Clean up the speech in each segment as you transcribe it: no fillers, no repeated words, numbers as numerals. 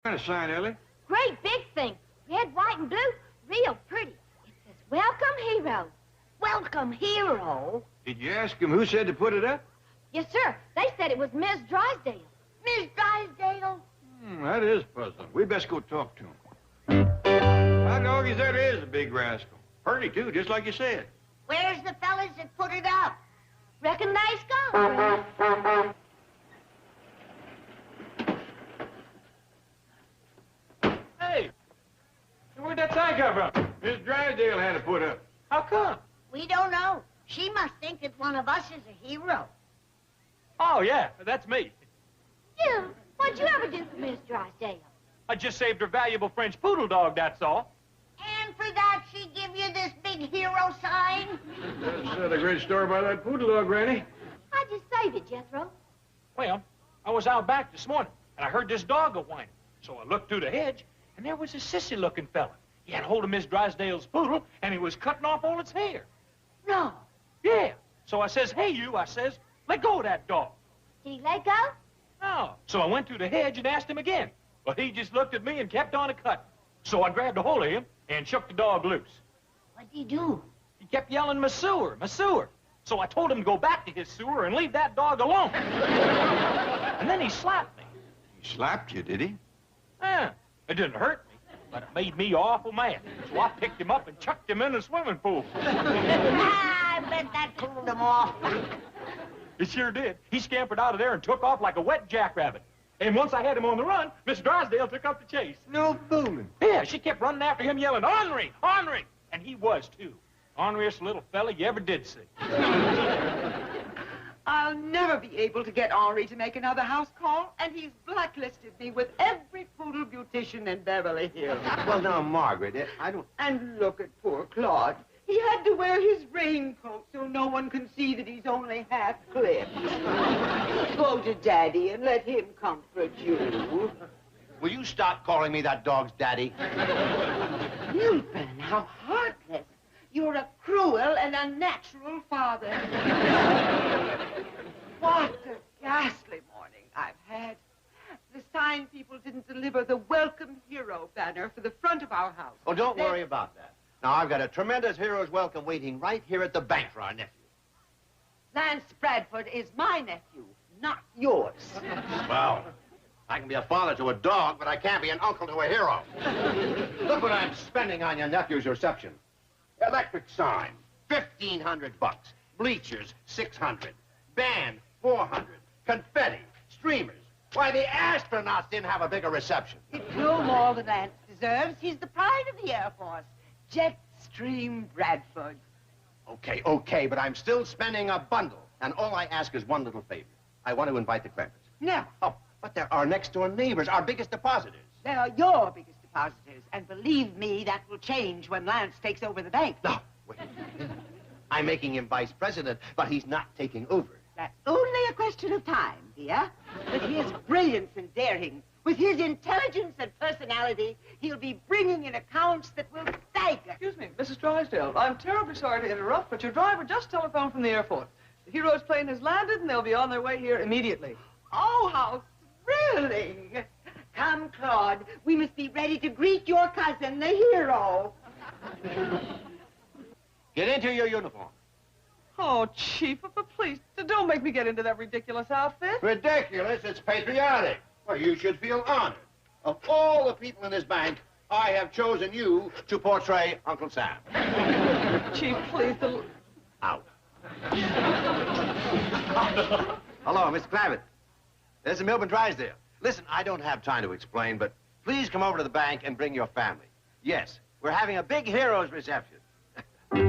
What kind of sign, Ellie? Great big thing. Red, white, and blue. Real pretty. It says, "Welcome, hero." Welcome, hero? Did you ask him who said to put it up? Yes, sir. They said it was Miss Drysdale. Miss Drysdale? That is puzzling. We best go talk to him. By doggies, that is a big rascal. Pretty, too, just like you said. Where's the fellas that put it up? Reckon they's gone. Hey! Where'd that sign come from? Miss Drysdale had to put up. How come? We don't know. She must think that one of us is a hero. Oh, yeah, that's me. You? What'd you ever do for Miss Drysdale? I just saved her valuable French poodle dog, that's all. And for that, she give you this big hero sign? That's the great story about that poodle dog, Granny. How'd you save it, Jethro? Well, I was out back this morning, and I heard this dog go whining. So I looked through the hedge, and there was a sissy-looking fella. He had hold of Miss Drysdale's poodle, and he was cutting off all its hair. No. Yeah. So I says, "Hey, you," I says, "let go of that dog." Did he let go? No. So I went through the hedge and asked him again. But he just looked at me and kept on a-cutting. So I grabbed a hold of him and shook the dog loose. What'd he do? He kept yelling, "Masseur, Masseur." So I told him to go back to his sewer and leave that dog alone. And then he slapped me. He slapped you, did he? Yeah, it didn't hurt me, but it made me awful mad. So I picked him up and chucked him in the swimming pool. I bet that cooled him off. It sure did. He scampered out of there and took off like a wet jackrabbit. And once I had him on the run, Miss Drysdale took up the chase. No fooling. Yeah, she kept running after him yelling, "Henri, Henri!" And he was, too. Henriest little fella you ever did see. I'll never be able to get Henri to make another house call, and he's blacklisted me with every poodle beautician in Beverly Hills. Well, now, Margaret, I don't... And look at poor Claude. He had to wear his raincoat so no one can see that he's only half clipped. Go to Daddy and let him comfort you. Will you stop calling me that dog's daddy? Milton, how heartless. You're a cruel and unnatural father. What a ghastly morning I've had. The sign people didn't deliver the Welcome Hero banner for the front of our house. Oh, don't worry about that. Now, I've got a tremendous hero's welcome waiting right here at the bank for our nephew. Lance Bradford is my nephew, not yours. Well, I can be a father to a dog, but I can't be an uncle to a hero. Look what I'm spending on your nephew's reception. Electric sign, $1,500. Bleachers, $600. Band, $400. Confetti, streamers. Why, the astronauts didn't have a bigger reception. It's no more than Lance deserves. He's the pride of the Air Force. Jetstream Bradford. Okay, but I'm still spending a bundle. And all I ask is one little favor. I want to invite the Crampers. No. Oh, but they're our next-door neighbors, our biggest depositors. They are your biggest depositors. And believe me, that will change when Lance takes over the bank. No, wait. I'm making him vice president, but he's not taking over. That's only a question of time, dear. With his brilliance and daring, with his intelligence and personality, he'll be bringing in accounts that will stagger. Excuse me, Mrs. Drysdale. I'm terribly sorry to interrupt, but your driver just telephoned from the airport. The hero's plane has landed, and they'll be on their way here immediately. Oh, how thrilling! Come, Claude. We must be ready to greet your cousin, the hero. Get into your uniform. Oh, Chief of the Police, don't make me get into that ridiculous outfit. Ridiculous? It's patriotic. Well, you should feel honored. Of all the people in this bank, I have chosen you to portray Uncle Sam. Chief, please, Out. Hello, Mr. Clavitt. This is Milburn Drysdale. Listen, I don't have time to explain, but please come over to the bank and bring your family. Yes, we're having a big hero's reception. Who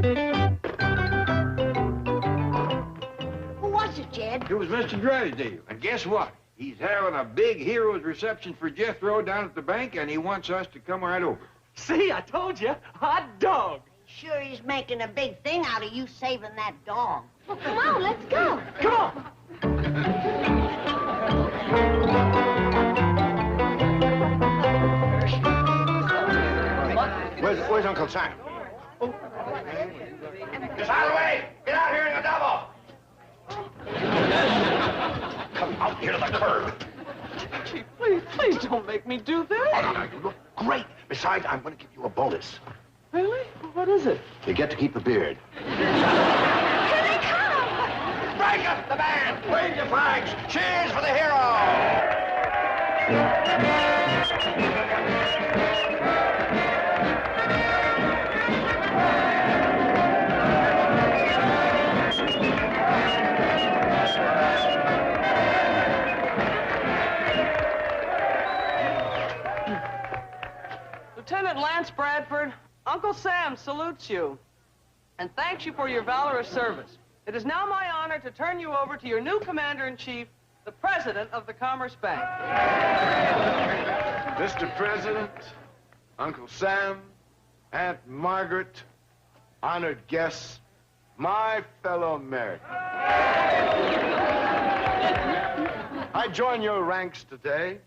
was it, Jed? It was Mr. Drysdale. And guess what? He's having a big hero's reception for Jethro down at the bank, and he wants us to come right over. See, I told you, hot dog. Sure he's making a big thing out of you saving that dog. Well, come on, let's go. Come on. Where's Uncle Sam? Oh. Just out of the way! Get out here in the double! Come out here to the curb. Chief, please don't make me do Oh, that. now, you look great. Besides, I'm going to give you a bonus. Really? What is it? You get to keep the beard. Here they come! Break up the band! Wave your flags! Cheers for the hero! Lieutenant Lance Bradford, Uncle Sam salutes you and thanks you for your valorous service. It is now my honor to turn you over to your new commander-in-chief, the president of the Commerce Bank. Mr. President, Uncle Sam, Aunt Margaret, honored guests, my fellow Americans. I join your ranks today,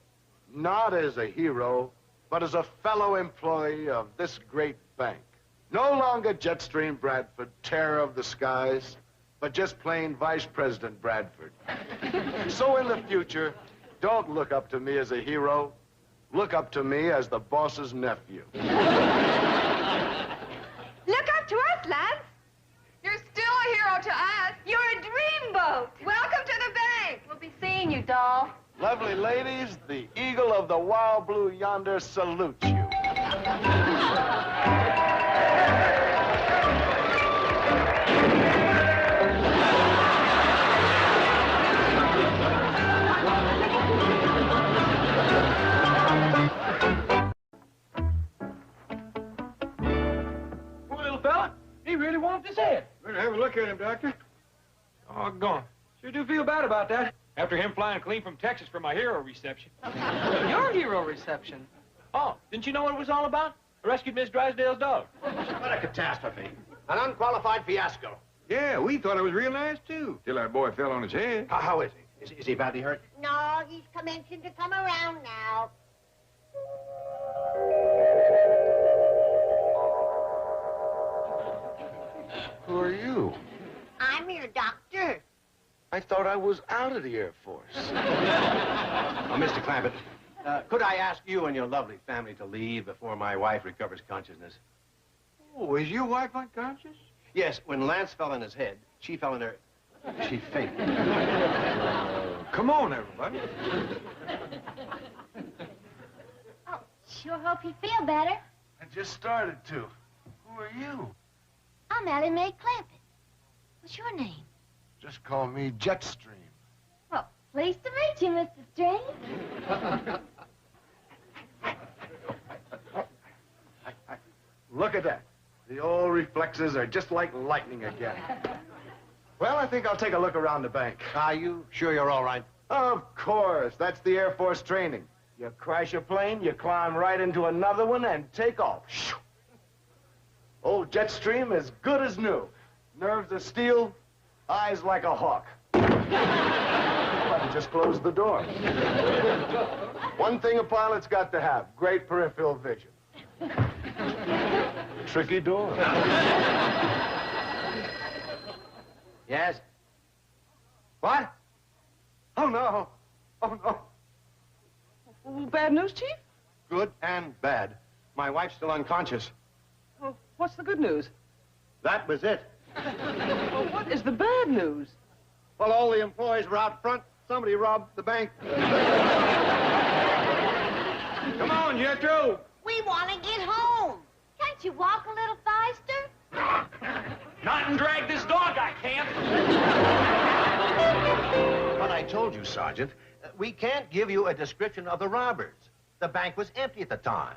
not as a hero, but as a fellow employee of this great bank. No longer Jetstream Bradford, terror of the skies, but just plain Vice President Bradford. So in the future, don't look up to me as a hero. Look up to me as the boss's nephew. Look up to us, Lance. You're still a hero to us. You're a dreamboat. Welcome to the bank. We'll be seeing you, doll. Lovely ladies, the eagle of the wild blue yonder salutes you. Poor little fella. He really wanted his head. Better have a look at him, Doctor. Doggone. Sure do feel bad about that. After him flying clean from Texas for my hero reception. Your hero reception. Oh, didn't you know what it was all about? I rescued Miss Drysdale's dog. What a catastrophe. An unqualified fiasco. Yeah, we thought it was real nice, too, till that boy fell on his head. How is he? Is he badly hurt? No, he's commencing to come around now. Who are you? I'm your doctor. I thought I was out of the Air Force. Oh, Mr. Clampett, could I ask you and your lovely family to leave before my wife recovers consciousness? Oh, is your wife unconscious? Yes, when Lance fell on his head, she fell in her... She fainted. Come on, everybody. Oh, sure hope you feel better. I just started to. Who are you? I'm Allie Mae Clampett. What's your name? Just call me Jetstream. Well, pleased to meet you, Mr. Stream. Look at that. The old reflexes are just like lightning again. Well, I think I'll take a look around the bank. Are you sure you're all right? Of course. That's the Air Force training. You crash a plane, you climb right into another one, and take off. Old Jetstream is good as new. Nerves of steel, eyes like a hawk. I just closed the door. One thing a pilot's got to have, great peripheral vision. Tricky door. Yes? What? Oh, no. Oh, no. Well, bad news, Chief? Good and bad. My wife's still unconscious. Well, what's the good news? That was it. Well, what is the bad news? Well, all the employees were out front. Somebody robbed the bank. Come on, Jethro. We want to get home. Can't you walk a little faster? Not and drag this dog, I can't. But I told you, Sergeant, we can't give you a description of the robbers. The bank was empty at the time.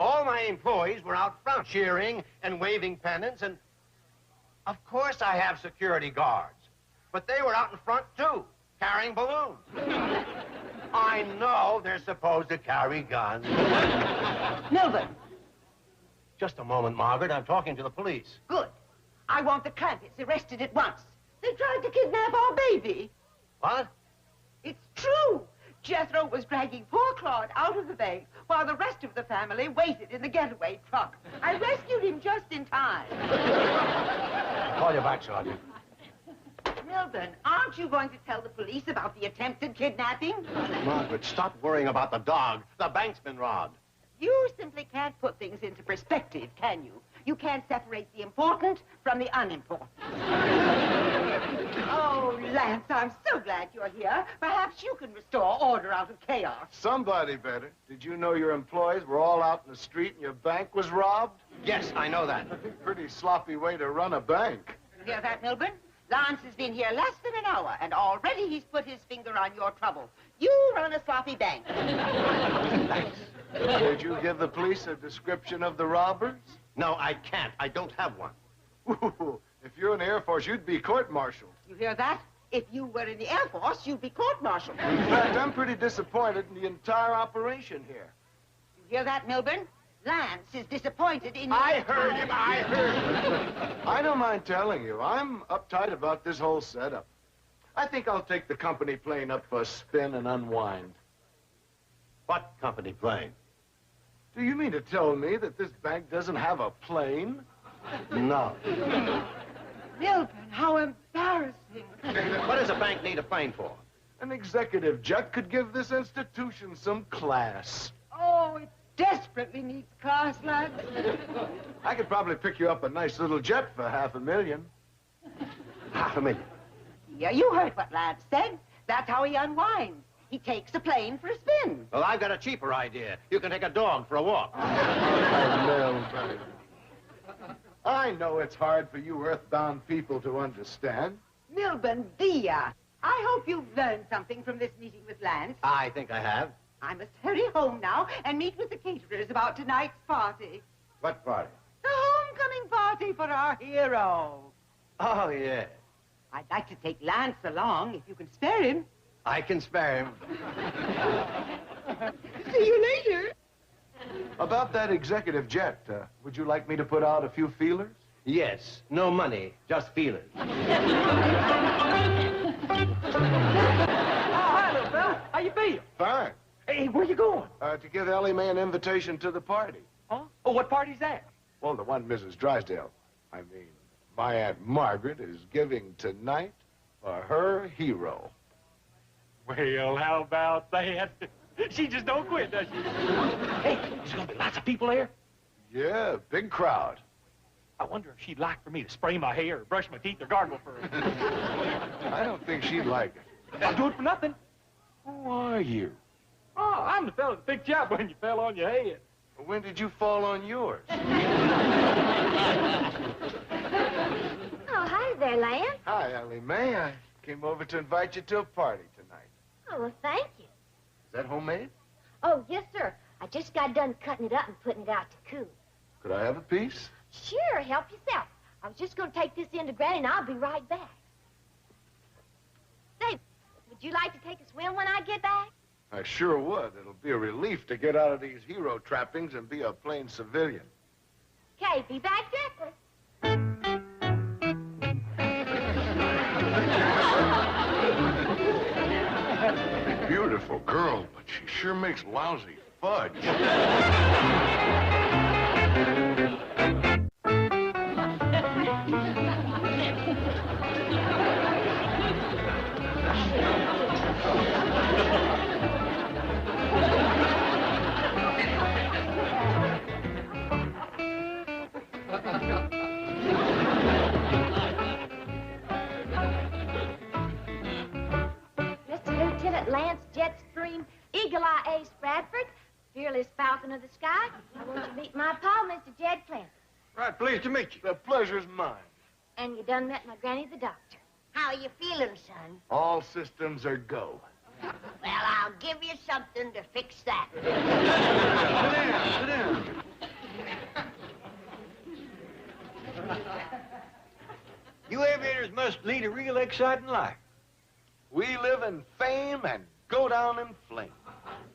All my employees were out front cheering and waving pennants, and of course I have security guards. But they were out in front, too, carrying balloons. I know they're supposed to carry guns. Milburn. Just a moment, Margaret. I'm talking to the police. Good. I want the Clampetts arrested at once. They tried to kidnap our baby. What? It's true. Jethro was dragging poor Claude out of the bank while the rest of the family waited in the getaway truck. I rescued him just in time. I'll call you back, Sergeant. Milburn, aren't you going to tell the police about the attempted kidnapping? Margaret, stop worrying about the dog. The bank's been robbed. You simply can't put things into perspective, can you? You can't separate the important from the unimportant. Oh, Lance, I'm so glad you're here. Perhaps you can restore order out of chaos. Somebody better. Did you know your employees were all out in the street and your bank was robbed? Yes, I know that. Pretty sloppy way to run a bank. You hear that, Milburn? Lance has been here less than an hour, and already he's put his finger on your trouble. You run a sloppy bank. Did you give the police a description of the robbers? No, I can't. I don't have one. Ooh, if you're in the Air Force, you'd be court-martialed. You hear that? If you were in the Air Force, you'd be court-martialed. In fact, I'm pretty disappointed in the entire operation here. You hear that, Milburn? Lance is disappointed in... I heard him. I don't mind telling you, I'm uptight about this whole setup. I think I'll take the company plane up for a spin and unwind. What company plane? Do you mean to tell me that this bank doesn't have a plane? No. Milburn, how embarrassing. What does a bank need a plane for? An executive jet could give this institution some class. Oh, it desperately needs class, Lance. I could probably pick you up a nice little jet for $500,000. $500,000. Yeah, you heard what Lance said. That's how he unwinds. He takes a plane for a spin. Well, I've got a cheaper idea. You can take a dog for a walk. Milburn. I know it's hard for you earthbound people to understand. Milburn, dear, I hope you've learned something from this meeting with Lance. I think I have. I must hurry home now and meet with the caterers about tonight's party. What party? The homecoming party for our hero. Oh, yeah. I'd like to take Lance along if you can spare him. I can spare him. See you later. About that executive jet, would you like me to put out a few feelers? Yes. No money, just feelers. Oh, hi, little fella. How you feel? Fine. Hey, where you going? To give Ellie Mae an invitation to the party. Huh? Oh, what party's that? Well, the one Mrs. Drysdale, my Aunt Margaret is giving tonight for her hero. Well, how about that? She just don't quit, does she? Hey, there's gonna be lots of people there. Yeah, big crowd. I wonder if she'd like for me to spray my hair or brush my teeth or gargle for her. I don't think she'd like it. I'll do it for nothing. Who are you? Oh, I'm the fella that picked you up when you fell on your head. When did you fall on yours? Oh, hi there, Lance. Hi, Ellie Mae. I came over to invite you to a party tonight. Oh, well, thank you. Is that homemade? Oh, yes, sir. I just got done cutting it up and putting it out to cool. Could I have a piece? Sure, help yourself. I was just going to take this in to Granny, and I'll be right back. Say, would you like to take a swim when I get back? I sure would. It'll be a relief to get out of these hero trappings and be a plain civilian. Okay, be back directly. Beautiful girl, but she sure makes lousy fudge. Mr. Lieutenant Lance Jetstream, Eagle-Eye Ace Bradford, fearless falcon of the sky, I want you to meet my pa, Mr. Jed Clancy. Right, pleased to meet you. The pleasure's mine. And you done met my granny, the doctor. How you feeling, son? All systems are go. Well, I'll give you something to fix that. Sit down. You aviators must lead a real exciting life. We live in fame and go down in flame.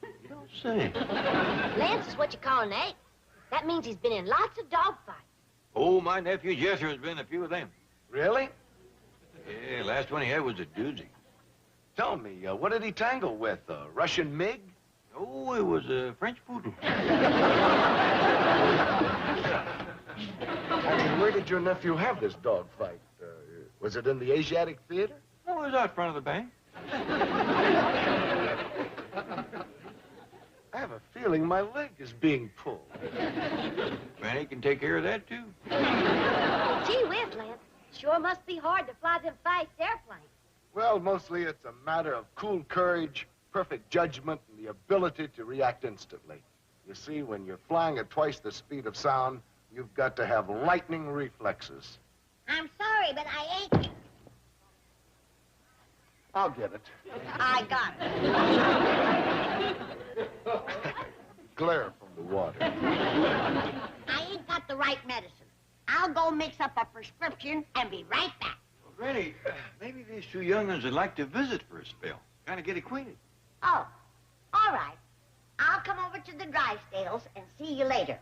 You don't say. Lance is what you call an ace. That means he's been in lots of dogfights. Oh, my nephew Jethro's been a few of them. Really? Yeah, last one he had was a doozy. Tell me, what did he tangle with? A Russian MiG? Oh, it was a French poodle. I mean, where did your nephew have this dogfight? Was it in the Asiatic Theater? Oh, it was out front of the bank. I have a feeling my leg is being pulled. Granny can take care of that, too. Gee whiz, Lance. Sure must be hard to fly them fast airplanes. Well, mostly it's a matter of cool courage, perfect judgment, and the ability to react instantly. You see, when you're flying at twice the speed of sound, you've got to have lightning reflexes. I'm sorry, but I ain't... I'll get it. I got it. Glare from the water. I ain't got the right medicine. I'll go mix up a prescription and be right back. Well, Granny, maybe these two young'uns would like to visit for a spell. Kind of get acquainted. Oh, all right. I'll come over to the Drysdales and see you later.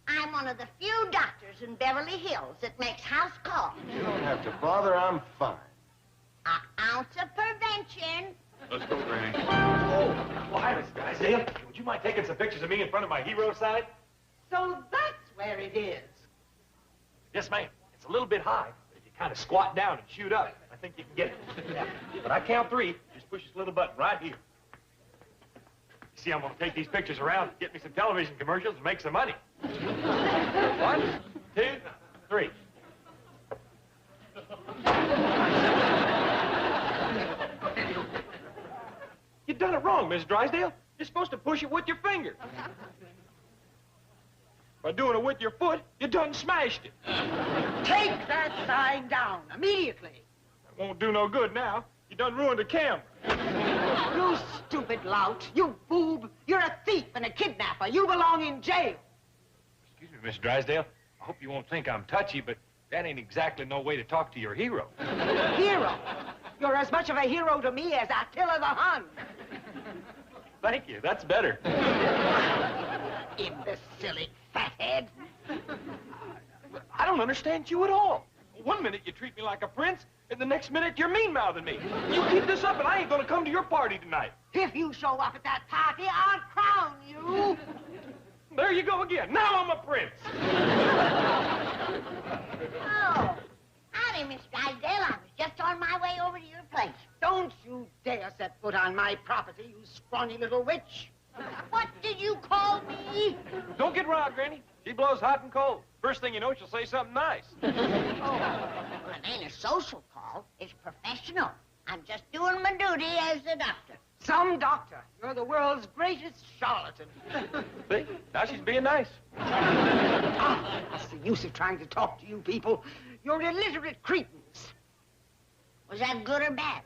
I'm one of the few doctors in Beverly Hills that makes house calls. You don't have to bother. I'm fine. An ounce of prevention. Let's go, Granny. Oh, well, hi, Miss Drysdale. Would you mind taking some pictures of me in front of my hero side? So that's where it is. Yes, ma'am. It's a little bit high, but if you kind of squat down and shoot up, I think you can get it. Yeah. But I count 3. Just push this little button right here. You see, I'm going to take these pictures around and get me some television commercials and make some money. 1, 2, 3. You done it wrong, Miss Drysdale. You're supposed to push it with your finger. By doing it with your foot, you done smashed it. Take that sign down immediately. That won't do no good now. You done ruined the camera. You stupid lout. You boob. You're a thief and a kidnapper. You belong in jail. Excuse me, Miss Drysdale. I hope you won't think I'm touchy, but that ain't exactly no way to talk to your hero. Hero? You're as much of a hero to me as Attila the Hun. Thank you. That's better. Imbecilic fathead. I don't understand you at all. One minute you treat me like a prince, and the next minute you're mean-mouthing me. You keep this up, and I ain't gonna come to your party tonight. If you show up at that party, I'll crown you. There you go again. Now I'm a prince. Oh, howdy, Miss Drysdale. I was just on my way over to your place. Don't you dare set foot on my property, you scrawny little witch. What did you call me? Don't get riled, Granny. She blows hot and cold. First thing you know, she'll say something nice. Oh, well, it ain't a social call. It's professional. I'm just doing my duty as a doctor. Some doctor. You're the world's greatest charlatan. See? Now she's being nice. What's the use of trying to talk to you people? You're illiterate cretins. Was that good or bad?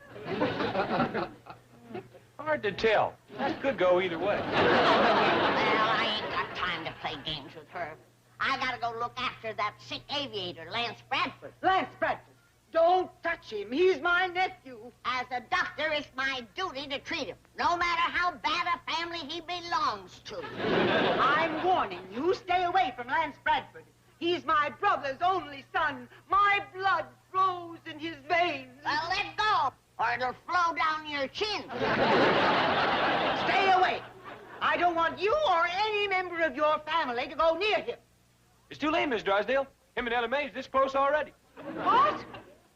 Hard to tell. That could go either way. Well, I ain't got time to play games with her. I gotta go look after that sick aviator, Lance Bradford. Lance Bradford, don't touch him. He's my nephew. As a doctor, it's my duty to treat him, no matter how bad a family he belongs to. I'm warning you, stay away from Lance Bradford. He's my brother's only son. My blood flows in his veins. Well, let go, or it'll flow down your chin. Stay away. I don't want you or any member of your family to go near him. It's too late, Miss Drysdale. Him and Ella Mae's this close already. What?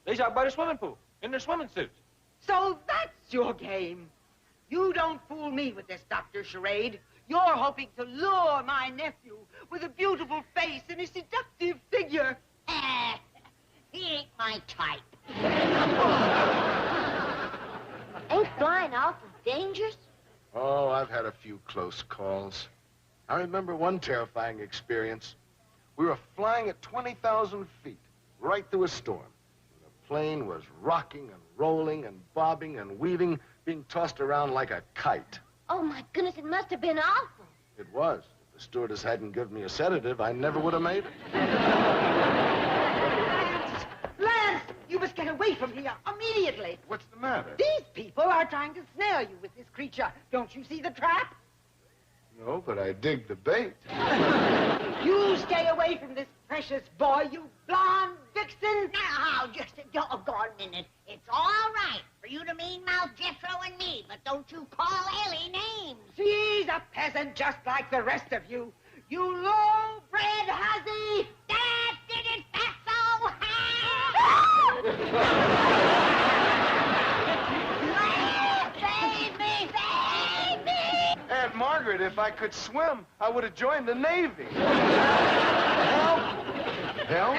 They's out by the swimming pool in their swimming suits. So that's your game. You don't fool me with this doctor charade. You're hoping to lure my nephew with a beautiful face and a seductive figure. He ain't my type. Ain't flying awful dangerous? Oh, I've had a few close calls. I remember one terrifying experience. We were flying at 20,000 feet, right through a storm. The plane was rocking and rolling and bobbing and weaving, being tossed around like a kite. Oh, my goodness, it must have been awful. It was. If the stewardess hadn't given me a sedative, I never would have made it. Lance, you must get away from here immediately. What's the matter? These people are trying to snare you with this creature. Don't you see the trap? No, but I dig the bait. You stay away from this precious boy, you blonde vixen. Now, just a doggone minute. It's all right for you to mean-mouth Jethro and me, but don't you call Ellie names. She's a peasant just like the rest of you. You low-bred hussy. That did it, Fatso! Margaret, if I could swim, I would have joined the Navy. Help? Help?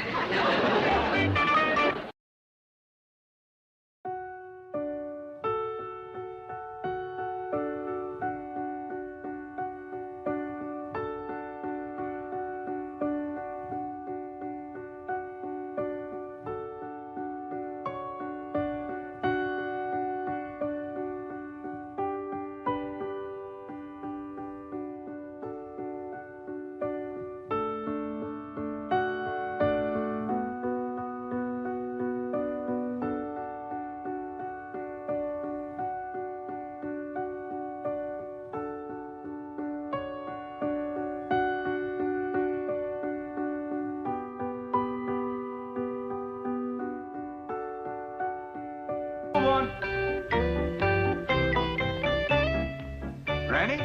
Granny?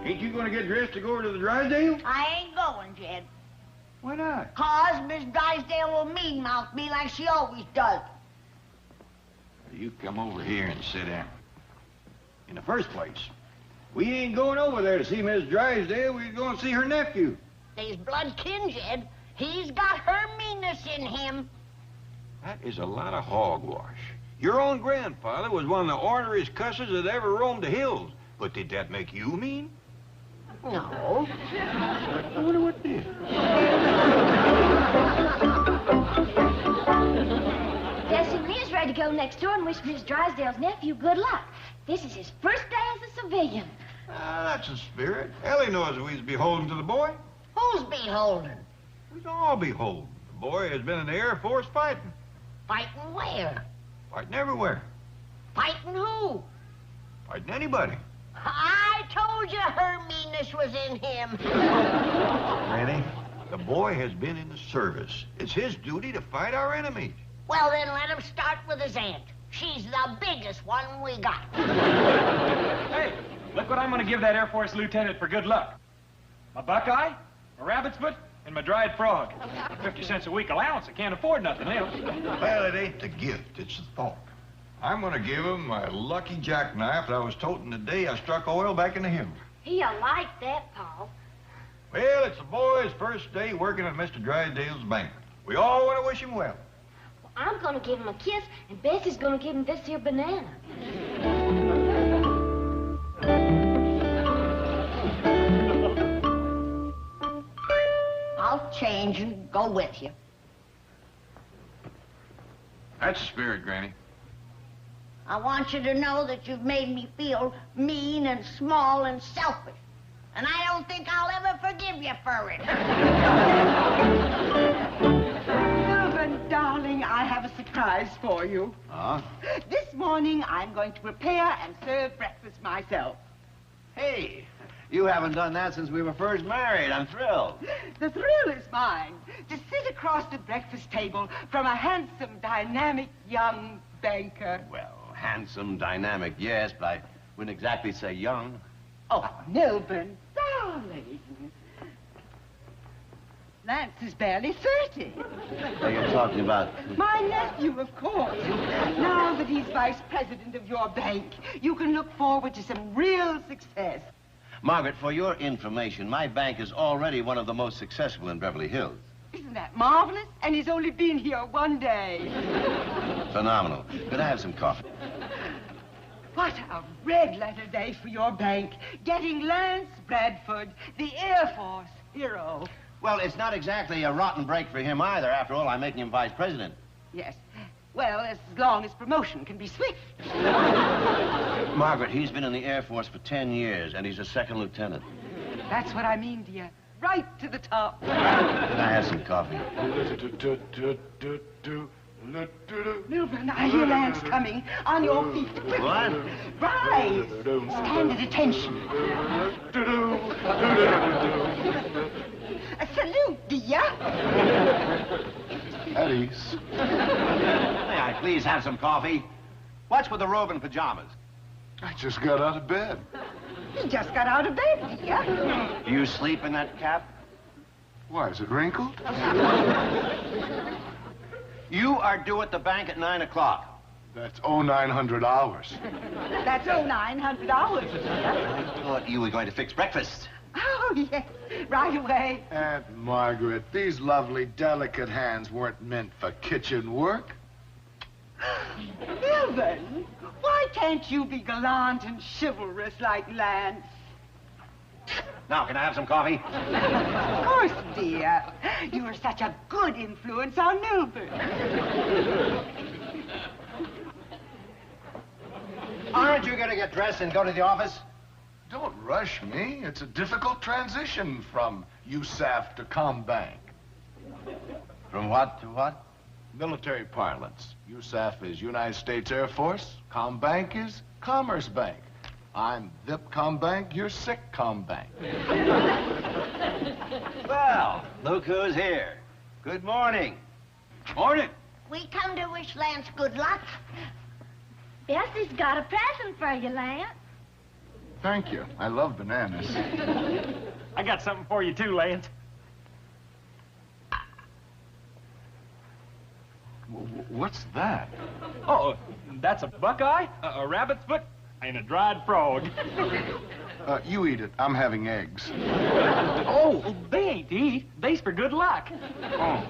Ain't you gonna get dressed to go over to the Drysdale? I ain't going, Jed. Why not? 'Cause Miss Drysdale will mean-mouth me like she always does. You come over here and sit down. In the first place, we ain't going over there to see Miss Drysdale. We're going to see her nephew. They's blood kin, Jed. He's got her meanness in him. That is a lot of hogwash. Your own grandfather was one of the orneriest cusses that ever roamed the hills. But did that make you mean? No. I wonder what did. Guess who is ready to go next door and wish Miss Drysdale's nephew good luck. This is his first day as a civilian. That's the spirit. Ellie knows we's beholden to the boy. Who's beholden? We's all beholden. The boy has been in the Air Force fighting. Fighting where? Fighting everywhere. Fighting who? Fighting anybody. I told you her meanness was in him. Granny, the boy has been in the service. It's his duty to fight our enemies. Well, then let him start with his aunt. She's the biggest one we got. Hey, look what I'm going to give that Air Force lieutenant for good luck. My buckeye, my rabbit's foot, and my dried frog. 50 cents a week allowance. I can't afford nothing else. Well, it ain't the gift, it's the thought. I'm gonna give him my lucky jackknife that I was toting the day I struck oil back in the hills. He'll like that, Paul. Well, it's the boy's first day working at Mr. Drysdale's bank. We all want to wish him well. I'm gonna give him a kiss, and Bessie's gonna give him this here banana. I'll change and go with you. That's the spirit, Granny. I want you to know that you've made me feel mean and small and selfish. And I don't think I'll ever forgive you for it. Melvin, darling, I have a surprise for you. Huh? This morning, I'm going to prepare and serve breakfast myself. Hey, you haven't done that since we were first married. I'm thrilled. The thrill is mine to sit across the breakfast table from a handsome, dynamic young banker. Well, handsome, dynamic, yes, but I wouldn't exactly say young. Oh, Melvin, darling. Lance is barely 30. What are you talking about? My nephew, of course. Now that he's vice president of your bank, you can look forward to some real success. Margaret, for your information, my bank is already one of the most successful in Beverly Hills. Isn't that marvelous? And he's only been here one day. Phenomenal. Could I have some coffee? What a red-letter day for your bank. Getting Lance Bradford, the Air Force hero. Well, it's not exactly a rotten break for him either. After all, I'm making him vice president. Yes. Well, as long as promotion can be swift. Margaret, he's been in the Air Force for 10 years, and he's a second lieutenant. That's what I mean, dear. Right to the top. Can I have some coffee? Milburn, I hear Lance coming. On your feet. What? Rise. Stand at attention. A salute, dear. At ease. May I please have some coffee? What's with the robe and pajamas? I just got out of bed. You just got out of bed, dear. Do you sleep in that cap? Why, is it wrinkled? You are due at the bank at 9 o'clock. That's $900. That's $900. I thought you were going to fix breakfast. Oh, yes. Right away. Aunt Margaret, these lovely, delicate hands weren't meant for kitchen work. Milburn, why can't you be gallant and chivalrous like Lance? Now, can I have some coffee? Of course, dear. You are such a good influence on Milburn. Aren't you going to get dressed and go to the office? Don't rush me. It's a difficult transition from USAF to Combank. From what to what? Military parlance. USAF is United States Air Force. Combank is Commerce Bank. I'm VIP Combank, you're Sick Combank. Well, look who's here. Good morning. Morning. We come to wish Lance good luck. Bessie's got a present for you, Lance. Thank you. I love bananas. I got something for you too, Lance. What's that? Oh, that's a buckeye, a rabbit's foot, and a dried frog. You eat it. I'm having eggs. Oh, they ain't to eat. They's for good luck. Oh.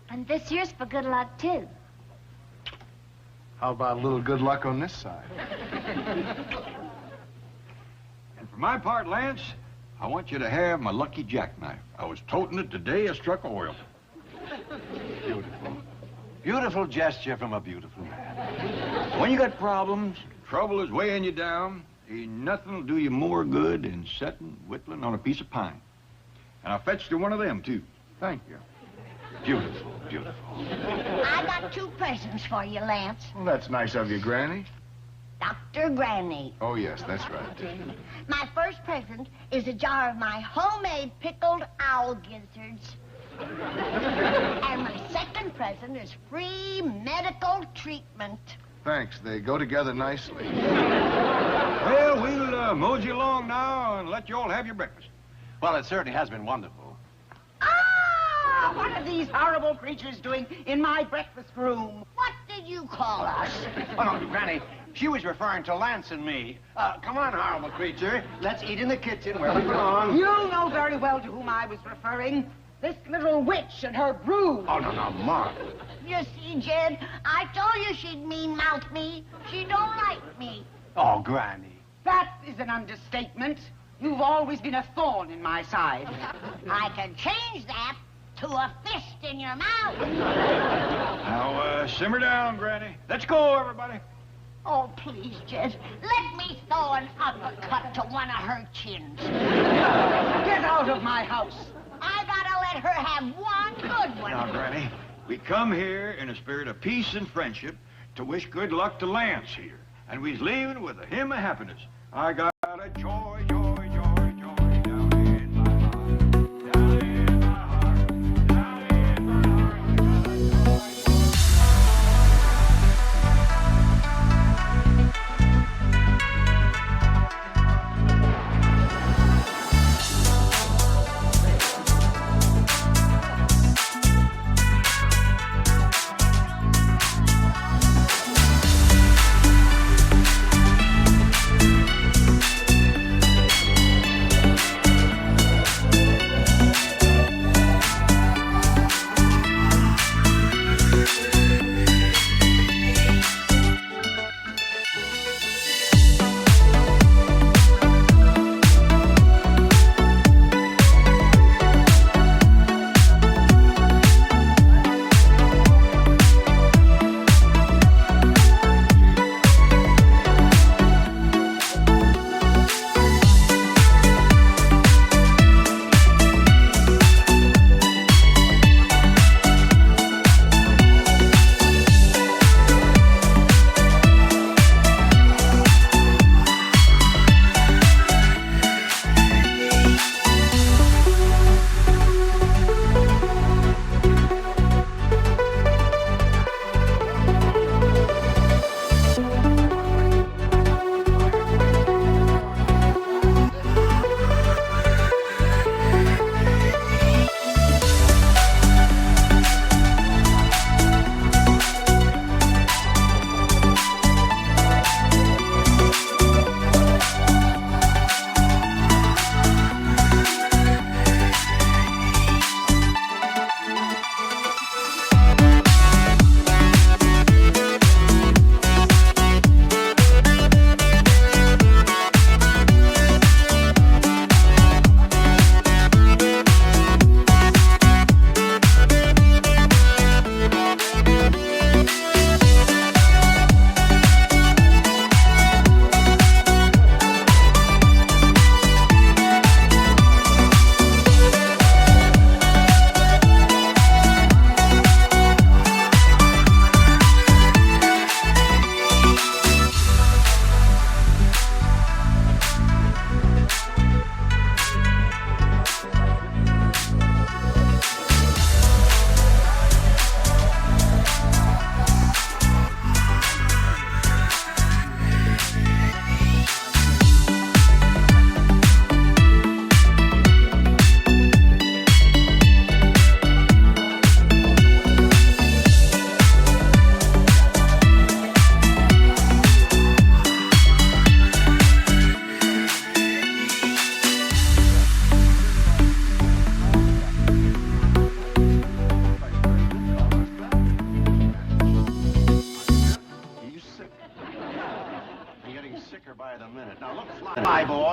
And this year's for good luck, too. How about a little good luck on this side? And for my part, Lance, I want you to have my lucky jackknife. I was toting it the day I struck oil. Beautiful. Beautiful gesture from a beautiful man. When you got problems, trouble is weighing you down, ain't nothing will do you more good than setting whittling on a piece of pine. And I fetched you one of them, too. Thank you. Beautiful, beautiful. I got 2 presents for you, Lance. Well, that's nice of you, Granny. Dr. Granny. Oh, yes, that's right. My first present is a jar of my homemade pickled owl gizzards. And my second present is free medical treatment. Thanks. They go together nicely. Well, we'll mosey along now and let you all have your breakfast. Well, it certainly has been wonderful. Ah! What are these horrible creatures doing in my breakfast room? What did you call us? Oh, no, Granny, she was referring to Lance and me. Come on, horrible creature. Let's eat in the kitchen where we belong. You know very well to whom I was referring. This little witch and her brood. Oh, no, no, Mark. You see, Jed, I told you she'd mean-mouth me. She don't like me. Oh, Granny. That is an understatement. You've always been a thorn in my side. I can change that to a fist in your mouth. Now, simmer down, Granny. Let's go, everybody. Oh, please, Jed, let me throw an uppercut to one of her chins. Get out of my house. I gotta let her have one good one. Now, Granny, we come here in a spirit of peace and friendship to wish good luck to Lance here. And we's leaving with a hymn of happiness. I got a joy, joy, joy, joy down in my heart, down in my heart, down in my heart.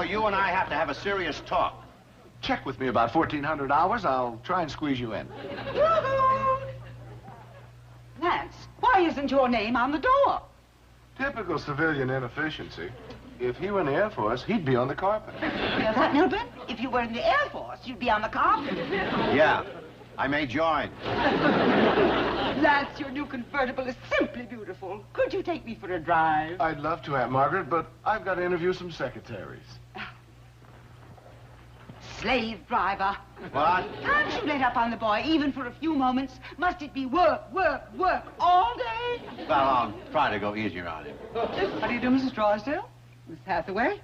you and I have to have a serious talk. Check with me about 1,400 hours. I'll try and squeeze you in. Yoo-hoo! Lance, why isn't your name on the door? Typical civilian inefficiency. If he were in the Air Force, he'd be on the carpet. You know that, Milburn? If you were in the Air Force, you'd be on the carpet. Yeah, I may join. Lance, your new convertible is simply beautiful. Could you take me for a drive? I'd love to, Aunt Margaret, but I've got to interview some secretaries. Slave driver. What? Can't you let up on the boy even for a few moments? Must it be work, work, work all day? Well, I'll try to go easier on him. How do you do, Mrs. Drysdale? Miss Hathaway?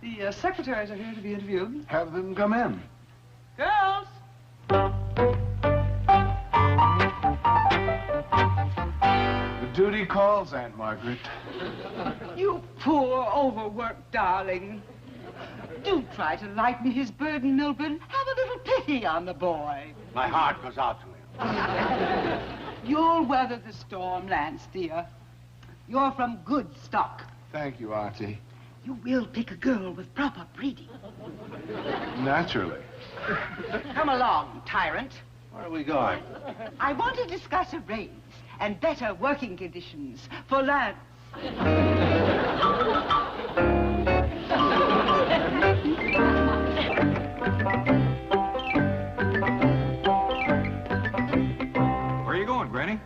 The secretaries are here to be interviewed. Have them come in. Girls! The duty calls, Aunt Margaret. You poor, overworked darling. Do try to lighten his burden, Milburn. Have a little pity on the boy. My heart goes out to him. You'll weather the storm, Lance, dear. You're from good stock. Thank you, Auntie. You will pick a girl with proper breeding. Naturally. Come along, tyrant. Where are we going? I want to discuss a raise and better working conditions for Lance. Where are you going, Granny?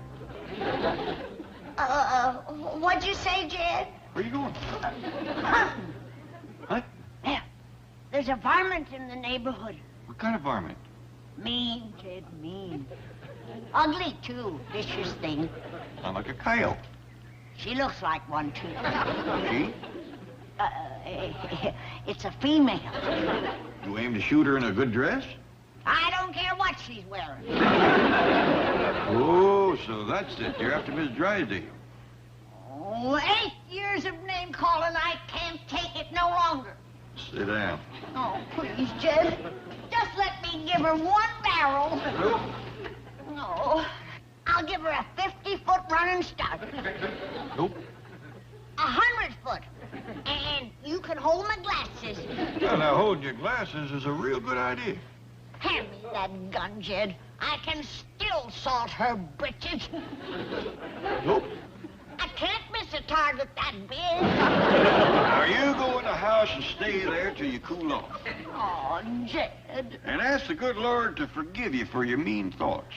What'd you say, Jed? Where are you going? What? There. There's a varmint in the neighborhood. What kind of varmint? Mean, Jed, mean. Ugly, too. Vicious thing. Sound like a coyote. She looks like one, too. She? It's a female. You aim to shoot her in a good dress? I don't care what she's wearing. Oh, so that's it. You're after Miss Drysdale. Oh, 8 years of name calling. I can't take it no longer. Sit down. Oh, please, Jed. Just let me give her one barrel. Nope. No. I'll give her a 50-foot running start. Nope. 100-foot. And you can hold my glasses. Well, now, holding your glasses is a real good idea. Hand me that gun, Jed. I can still salt her britches. Nope. I can't miss a target that big. Now, you go in the house and stay there till you cool off. Oh, Jed. And ask the good Lord to forgive you for your mean thoughts.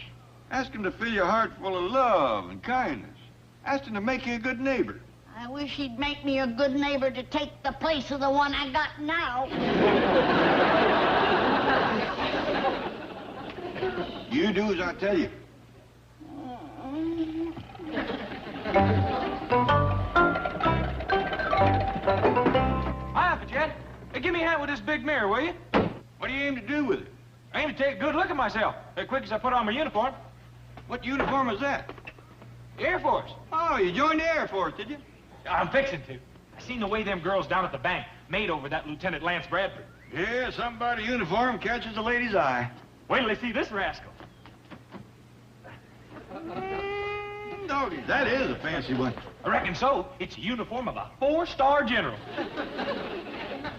Ask him to fill your heart full of love and kindness. Ask him to make you a good neighbor. I wish he'd make me a good neighbor to take the place of the one I got now. You do as I tell you. Hi, Uncle Jed. Hey, give me a hand with this big mirror, will you? What do you aim to do with it? I aim to take a good look at myself as quick as I put on my uniform. What uniform is that? Air Force. Oh, you joined the Air Force, did you? I'm fixing to. I seen the way them girls down at the bank made over that Lieutenant Lance Bradford. Yeah, somebody uniform catches a lady's eye. Wait till they see this rascal. Doggy, that is a fancy one. I reckon so. It's a uniform of a 4-star general.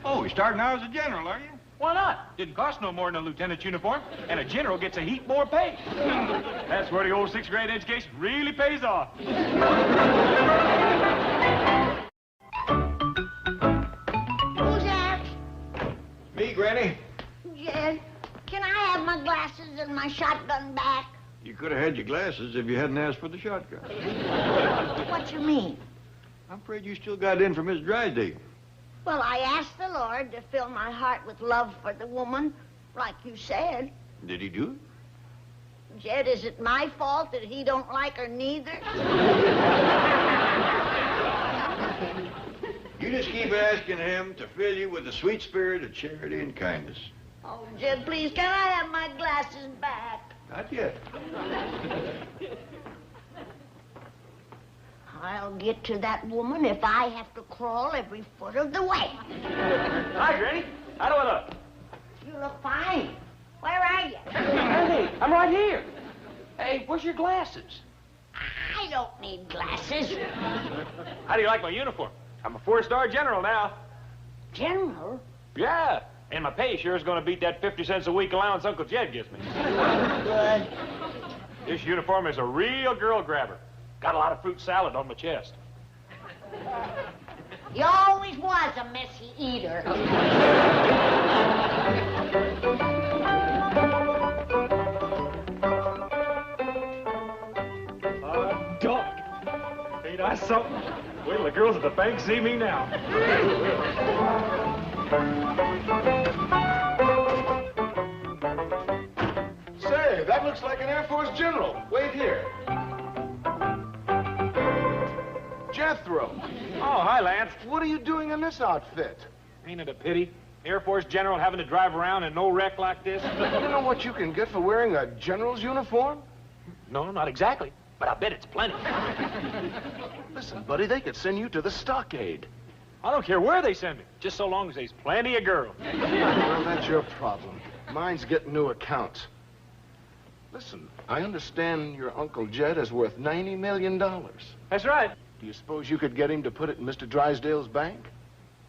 Oh, you're starting out as a general, are you? Why not? Didn't cost no more than a lieutenant's uniform, and a general gets a heap more pay. That's where the old 6th grade education really pays off. Who's that? Me, Granny. Jed, can I have my glasses and my shotgun back? You could have had your glasses if you hadn't asked for the shotgun. What you mean? I'm afraid you still got in for Miss Drysdale. Well, I asked the Lord to fill my heart with love for the woman, like you said. Did he do it? Jed, is it my fault that he don't like her neither? You just keep asking him to fill you with the sweet spirit of charity and kindness. Oh, Jed, please, can I have my glasses back? Not yet. I'll get to that woman if I have to crawl every foot of the way. Hi, Granny. How do I look? You look fine. Where are you? Hey, I'm right here. Hey, where's your glasses? I don't need glasses. How do you like my uniform? I'm a 4-star general now. General? Yeah, and my pay sure is going to beat that 50 cents a week allowance Uncle Jed gives me. Good. This uniform is a real girl grabber. Got a lot of fruit salad on my chest. You always was a messy eater. Dog. Ain't I something? Wait till the girls at the bank see me now. Say, that looks like an Air Force general. Wait here. Jethro, Oh, hi, Lance. what are you doing in this outfit? Ain't it a pity? Air Force General having to drive around in no wreck like this? You know what you can get for wearing a general's uniform? No, not exactly. But I bet it's plenty. Listen, buddy, they could send you to the stockade. I don't care where they send me, just so long as there's plenty of girls. Well, that's your problem. Mine's getting new accounts. Listen, I understand your Uncle Jed is worth $90 million. Do That's right. you suppose you could get him to put it in Mr. Drysdale's bank?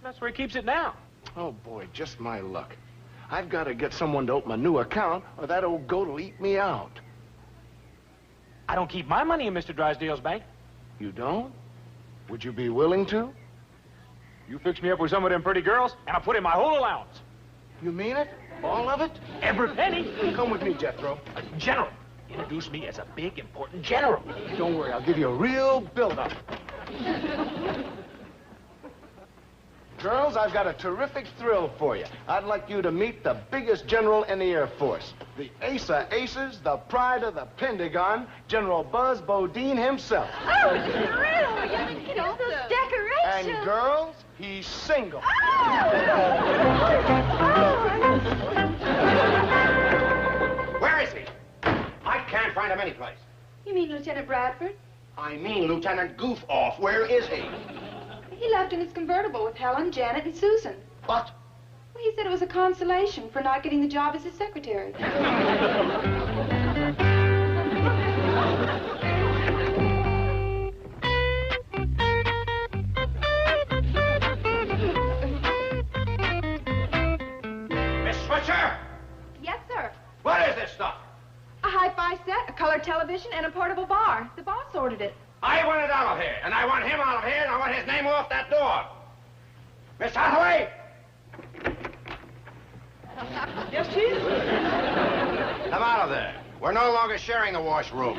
That's where he keeps it now. Oh, boy, just my luck. I've got to get someone to open a new account, or that old goat will eat me out. I don't keep my money in Mr. Drysdale's bank. You don't? Would you be willing to? You fix me up with some of them pretty girls, and I'll put in my whole allowance. You mean it? All of it? Every penny. Come with me, Jethro. General. Introduce me as a big, important general. Don't worry, I'll give you a real build-up. Girls, I've got a terrific thrill for you. I'd like you to meet the biggest general in the Air Force. The ace of aces, the pride of the Pentagon, General Buzz Bodine himself. Oh, it's a thrill. Look at all those And decorations. girls, he's single. Where is he? I can't find him anyplace. You mean Lieutenant Bradford? I mean Lieutenant Goof-Off. Where is he? He left in his convertible with Helen, Janet, and Susan. What? Well, he said it was a consolation for not getting the job as his secretary. Miss Switzer! Yes, sir. What is this stuff? A hi-fi set, a color television, and a portable bar. The boss ordered it. I want it out of here, and I want him out of here, and I want his name off that door. Miss Hathaway! Yes, Chief? Come out of there. We're no longer sharing the washroom.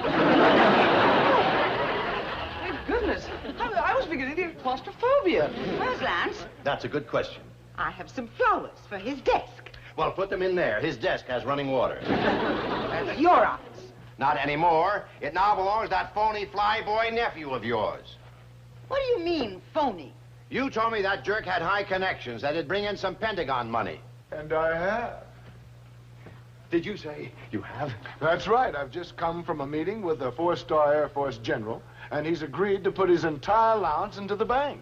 Thank goodness. I was beginning to get claustrophobia. Where's Lance? That's a good question. I have some flowers for his desk. Well, put them in there. His desk has running water. Your office. Not anymore. It now belongs to that phony flyboy nephew of yours. What do you mean, phony? You told me that jerk had high connections, that it'd bring in some Pentagon money. And I have. Did you say you have? That's right. I've just come from a meeting with the 4-star Air Force general, and he's agreed to put his entire allowance into the bank.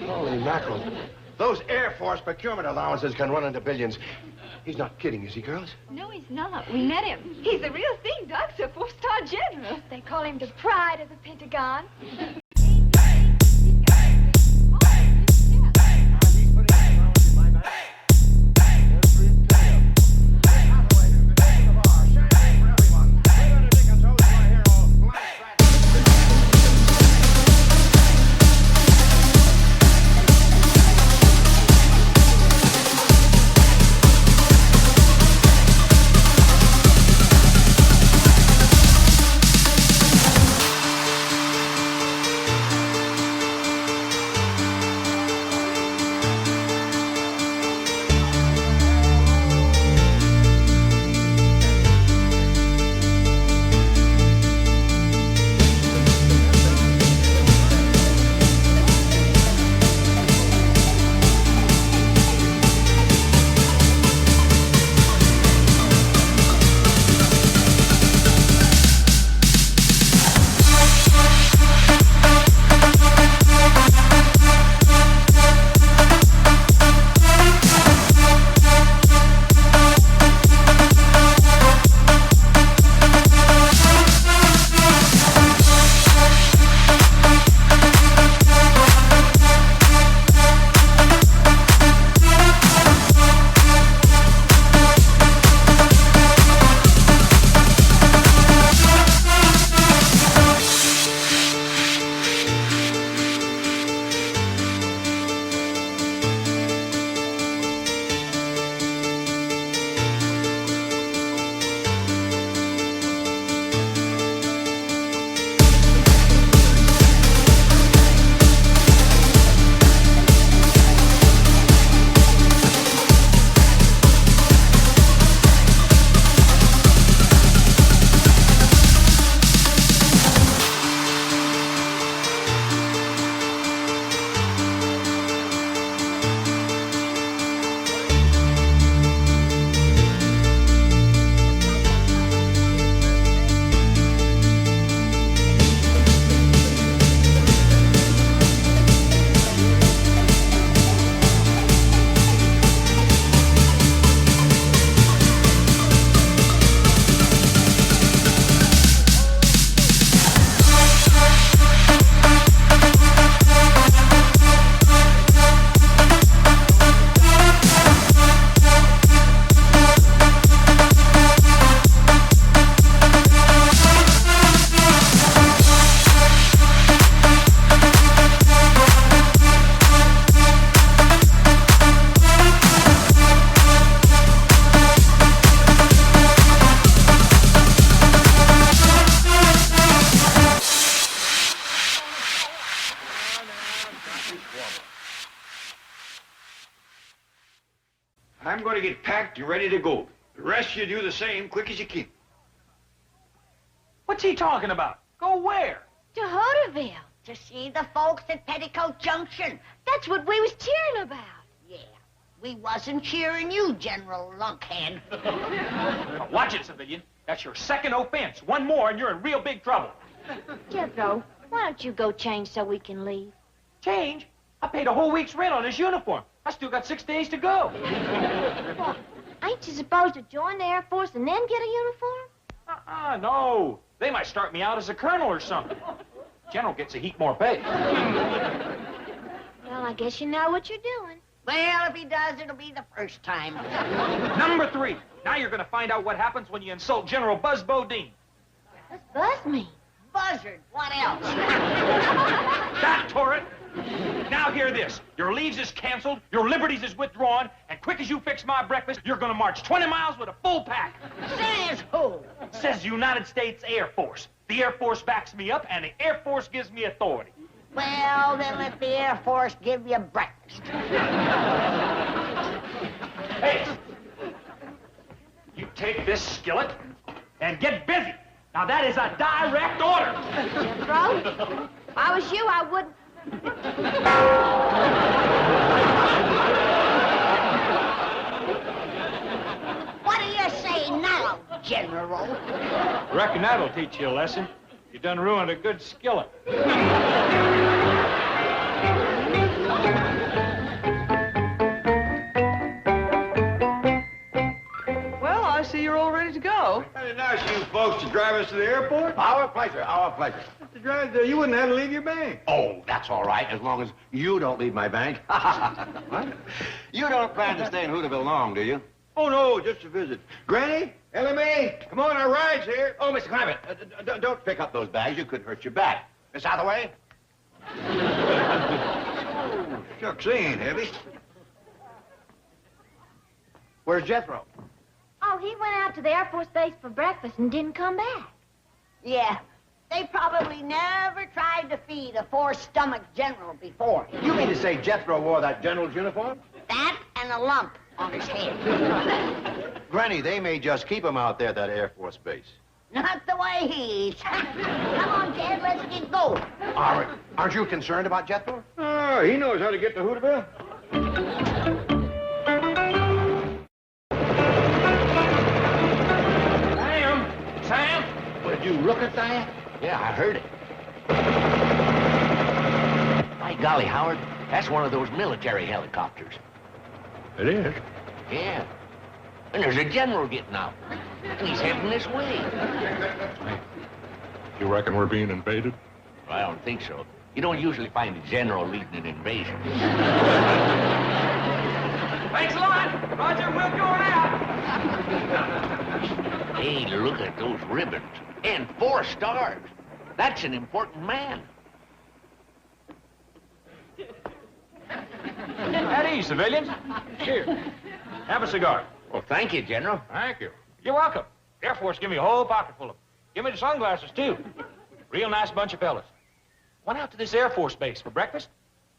Holy mackerel. Those Air Force procurement allowances can run into billions. He's not kidding, is he, girls? No, he's not. We met him. He's the real thing, Doc. He's a 4-star general. They call him the pride of the Pentagon. I'm going to get packed and ready to go. The rest you do the same quick as you can. What's he talking about? Go where? To Hooterville. To see the folks at Petticoat Junction. That's what we was cheering about. Yeah, we wasn't cheering you, General Lunkhead. Now, watch it, civilian. That's your second offense. One more and you're in real big trouble. Jethro, why don't you go change so we can leave? Change? I paid a whole week's rent on his uniform. I still got 6 days to go. Well, ain't you supposed to join the Air Force and then get a uniform? No. They might start me out as a colonel or something. General gets a heap more pay. Well, I guess you know what you're doing. Well, if he does, it'll be the first time. Number 3. Now you're going to find out what happens when you insult General Buzz Bodine. What's buzz mean? Buzzard, what else? That turret. Now hear this. Your leaves is canceled, your liberties is withdrawn, and quick as you fix my breakfast, you're going to march 20 miles with a full pack. Says who? Says United States Air Force. The Air Force backs me up, and the Air Force gives me authority. Well, then let the Air Force give you breakfast. Hey, you take this skillet and get busy. Now that is a direct order. Jethro, if I was you, I wouldn't. What do you say now, General? Reckon that'll teach you a lesson. You done ruined a good skillet. Well, I see you're all ready to go. Very nice of you folks to drive us to the airport. Our pleasure, our pleasure. To drive there, you wouldn't have to leave your bank. Oh, that's all right, as long as you don't leave my bank. What? You don't plan to stay in Hooterville long, do you? Oh, no, just a visit. Granny, LMA, come on, our ride's here. Oh, Mr. Clampett, don't pick up those bags. You could hurt your back. Miss Hathaway? Oh, shucks, they ain't heavy. Where's Jethro? Oh, he went out to the Air Force base for breakfast and didn't come back. Yeah, they probably never tried to feed a four-stomach general before. You mean to say Jethro wore that general's uniform? That and a lump on his head. Granny, they may just keep him out there at that Air Force base. Not the way he eats. Come on, Dad, let's get going. Aren't you concerned about Jethro? Oh, he knows how to get to Hooterville. Sam? Did you look at that? Yeah, I heard it. By golly, Howard, that's one of those military helicopters. It is? Yeah. And there's a general getting out. And he's heading this way. You reckon we're being invaded? Well, I don't think so. You don't usually find a general leading an invasion. Thanks a lot. Roger, we're going out. Hey, look at those ribbons. And 4 stars. That's an important man. At ease, civilians. Here. Have a cigar. Well, thank you, General. Thank you. You're welcome. Air Force give me a whole pocket full of them. Give me the sunglasses, too. Real nice bunch of fellas. Went out to this Air Force base for breakfast.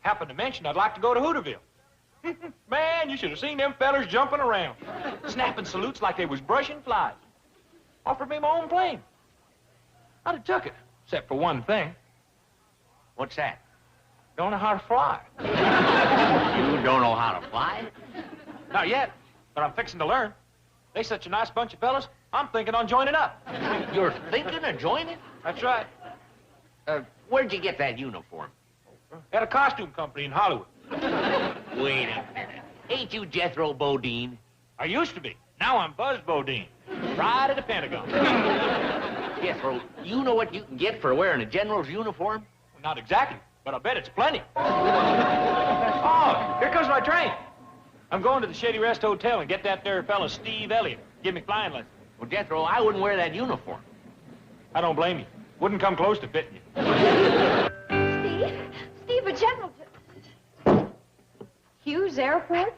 Happened to mention I'd like to go to Hooterville. Man, you should have seen them fellas jumping around. Snapping salutes like they was brushing flies. Offered me my own plane. I'd have took it, except for one thing. What's that? Don't know how to fly. You don't know how to fly? Not yet, but I'm fixing to learn. They such a nice bunch of fellas, I'm thinking on joining up. You're thinking of joining? That's right. Where'd you get that uniform? At a costume company in Hollywood. Wait a minute. Ain't you Jethro Bodine? I used to be. Now I'm Buzz Bodine. Right at the Pentagon. Jethro, you know what you can get for wearing a general's uniform? Well, not exactly, but I bet it's plenty. Oh, here comes my train. I'm going to the Shady Rest Hotel and get that there fella Steve Elliott. Give me flying lessons. Well, Jethro, I wouldn't wear that uniform. I don't blame you. Wouldn't come close to fitting you. Steve, a general. Hughes Airport?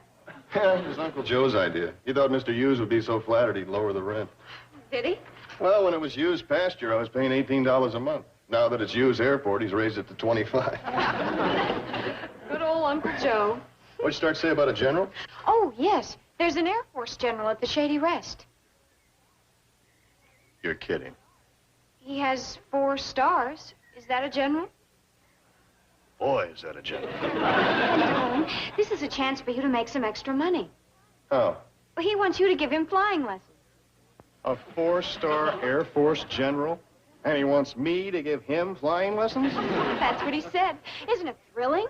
Yeah, it was Uncle Joe's idea. He thought Mr. Hughes would be so flattered he'd lower the rent. Did he? Well, when it was Hughes pasture, I was paying $18 a month. Now that it's Hughes Airport, he's raised it to $25. Good old Uncle Joe. What'd you start to say about a general? Oh, yes. There's an Air Force general at the Shady Rest. You're kidding. He has 4 stars. Is that a general? Boy, is that a general. Tom, this is a chance for you to make some extra money. Oh, Well, he wants you to give him flying lessons. a 4-star Air Force general? And he wants me to give him flying lessons? That's what he said. Isn't it thrilling?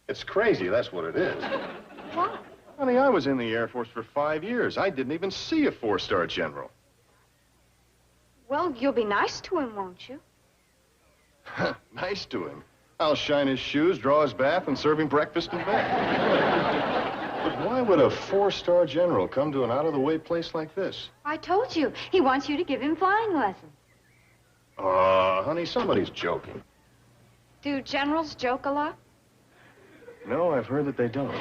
It's crazy, that's what it is. Why? Honey, I was in the Air Force for 5 years. I didn't even see a 4-star general. Well, you'll be nice to him, won't you? Nice to him. I'll shine his shoes, draw his bath, and serve him breakfast in bed. But why would a 4-star general come to an out-of-the-way place like this? I told you. He wants you to give him flying lessons. Oh, honey, somebody's joking. Do generals joke a lot? No, I've heard that they don't.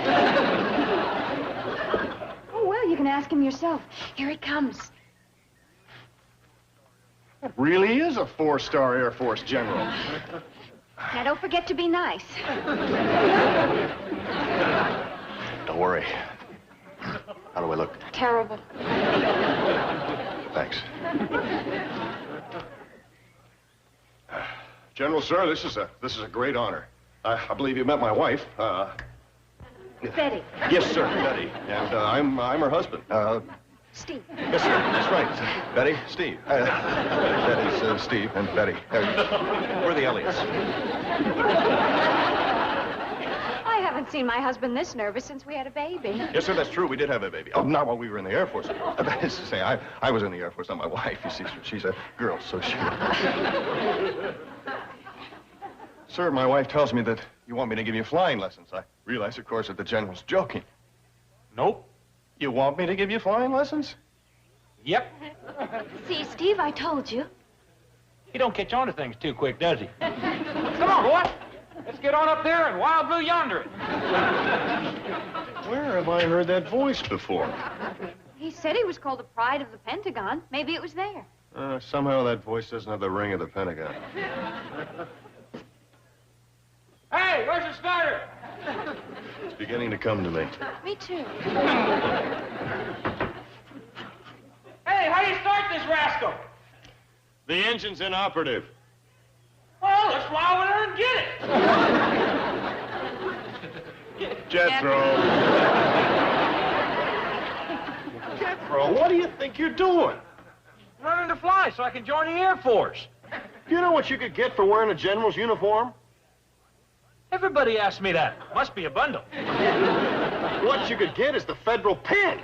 Oh, well, you can ask him yourself. Here he comes. That really is a 4-star Air Force general. Now, don't forget to be nice. Don't worry. How do I look? Terrible. Thanks. General, sir, this is a great honor. I believe you met my wife. Betty. Yes, sir, Betty. And I'm her husband. Steve. Yes, sir. That's right. Betty, Steve. That is Steve and Betty. We're the Elliots. I haven't seen my husband this nervous since we had a baby. Yes, sir, that's true. We did have a baby. Oh, not while we were in the Air Force. That is to say, I was in the Air Force, not my wife. You see, she's a girl, so she... Sir, my wife tells me that you want me to give you flying lessons. I realize, of course, that the general's joking. Nope. You want me to give you flying lessons? Yep. See, Steve, I told you. He don't catch on to things too quick, does he? Come on, boy. Let's get on up there and wild blue yonder it. Where have I heard that voice before? He said he was called the pride of the Pentagon. Maybe it was there. Somehow that voice doesn't have the ring of the Pentagon. Hey, where's the starter? It's beginning to come to me. Me too. Hey, how do you start this rascal? The engine's inoperative. Well, let's fly over there and get it. Jethro. Jethro, what do you think you're doing? Learning to fly so I can join the Air Force. Do you know what you could get for wearing a general's uniform? Everybody asks me that. Must be a bundle. What you could get is the federal pin.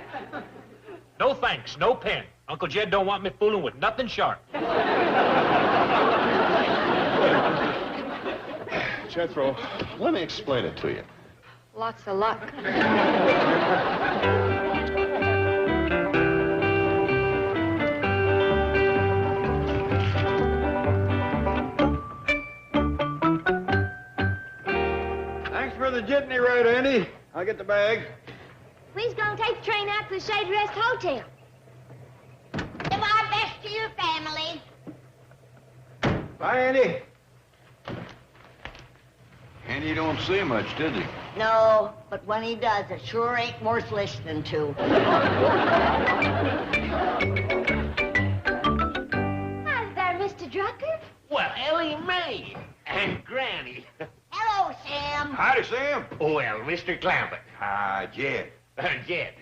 No thanks, no pen. Uncle Jed don't want me fooling with nothing sharp. Jethro, let me explain it to you. Lots of luck. Thanks for the jitney ride, Andy. I'll get the bag. Please go and take the train out to the Shady Rest Hotel. Give our best to your family. Bye, Andy. Andy don't see much, does he? No, but when he does, it sure ain't worth listening to. Hi there, Mr. Drucker. Well, Ellie Mae and Granny. Hello, Sam. Howdy, Sam. Well, Mr. Clampett. Ah, Jed. Jed.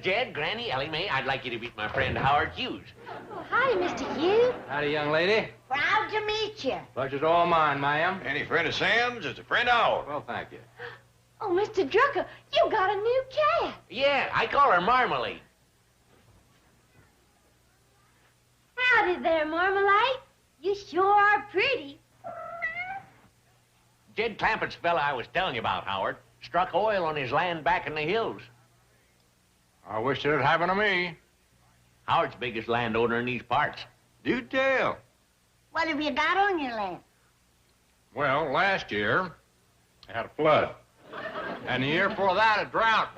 Jed, Granny, Ellie Mae, I'd like you to meet my friend Howard Hughes. Oh, hi, Mr. Hughes. Howdy, young lady. Proud to meet you. Pleasure's all mine, ma'am. Any friend of Sam's is a friend of ours. Well, thank you. Oh, Mr. Drucker, you got a new cat. Yeah, I call her Marmalade. Howdy there, Marmalade. You sure are pretty. Jed Clampett's fella I was telling you about, Howard, struck oil on his land back in the hills. I wish it'd happen to me. Howard's biggest landowner in these parts. Do tell. What have you got on your land? Well, last year, I had a flood. And the year before that, a drought.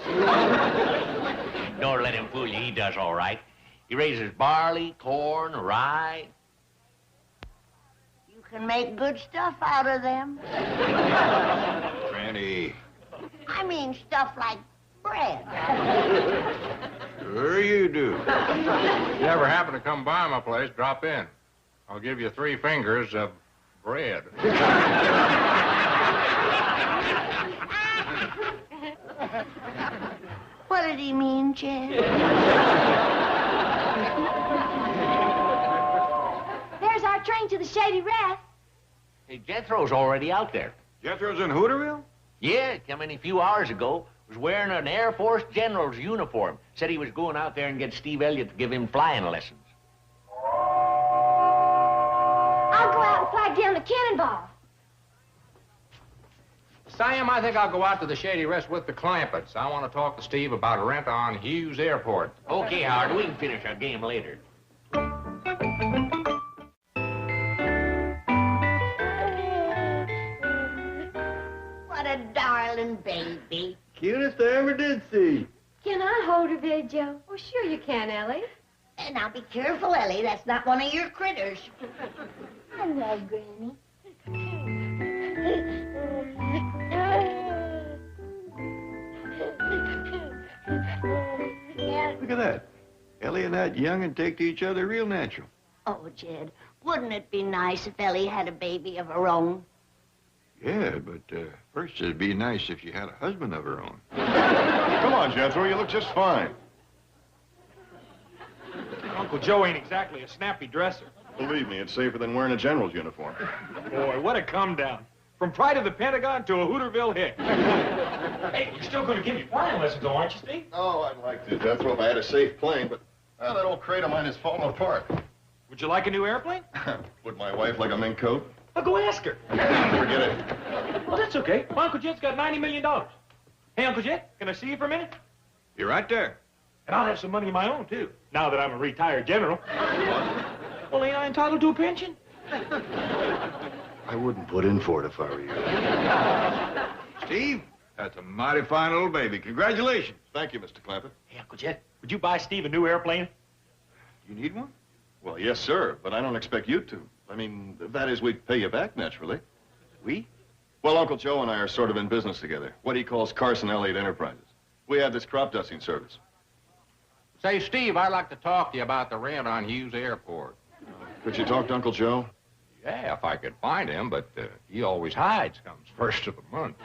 Don't let him fool you. He does all right. He raises barley, corn, rye. You can make good stuff out of them. Granny. I mean stuff like bread. you do. If you ever happen to come by my place, drop in. I'll give you 3 fingers of bread. What did he mean, Jed? There's our train to the Shady Rest. Hey, Jethro's already out there. Jethro's in Hooterville? Yeah, come in a few hours ago. Was wearing an Air Force general's uniform. Said he was going out there and get Steve Elliott to give him flying lessons. I'll go out and flag down the cannonball. Sam, I think I'll go out to the Shady Rest with the Clampetts. I want to talk to Steve about a rent on Hughes Airport. Okay, Howard, we can finish our game later. What a darling baby. Cutest I ever did see. Can I hold her there, Joe? Oh, sure you can, Ellie. And now be careful, Ellie. That's not one of your critters. I love Granny. Look at that. Ellie and that young'un take to each other real natural. Oh, Jed, wouldn't it be nice if Ellie had a baby of her own? Yeah, but first it'd be nice if she had a husband of her own. Come on, Jethro, you look just fine. Uncle Joe ain't exactly a snappy dresser. Believe me, it's safer than wearing a general's uniform. Boy, what a come-down. From Pride of the Pentagon to a Hooterville hick. Hey, you're still going to give me flying lessons, though, aren't you, Steve? Oh, I'd like to, Jethro, if I had a safe plane, but that old crate of mine is falling apart. Would you like a new airplane? Would my wife like a mink coat? Well, go ask her. Forget it. Well, that's okay. My Uncle Jed's got $90 million. Hey, Uncle Jed, can I see you for a minute? You're right there. And I'll have some money of my own, too, now that I'm a retired general. Well, ain't I entitled to a pension? I wouldn't put in for it if I were you. Steve, that's a mighty fine little baby. Congratulations. Thank you, Mr. Clampett. Hey, Uncle Jed, would you buy Steve a new airplane? You need one? Well, yes, sir, but I don't expect you to. I mean, that is, we'd pay you back, naturally. We? Well, Uncle Joe and I are sort of in business together. What he calls Carson Elliott Enterprises. We have this crop dusting service. Say, Steve, I'd like to talk to you about the rent on Hughes Airport. Could you talk to Uncle Joe? Yeah, if I could find him, but he always hides, comes first of the month.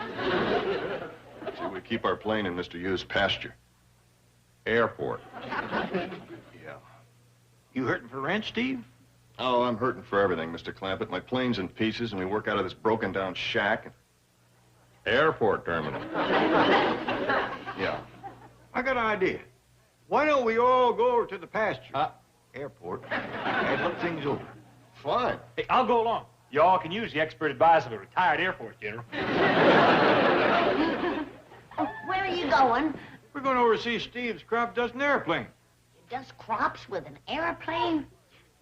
See, we keep our plane in Mr. Hughes' pasture. Airport. Yeah. You hurting for rent, Steve? Oh, I'm hurting for everything, Mr. Clampett. My plane's in pieces, and we work out of this broken-down shack. Airport terminal. Yeah. I got an idea. Why don't we all go over to the pasture? Airport, and look things over. Fine. Hey, I'll go along. You all can use the expert advice of a retired Air Force general. Where are you going? We're going over to see Steve's crop dusting airplane. He does crops with an airplane?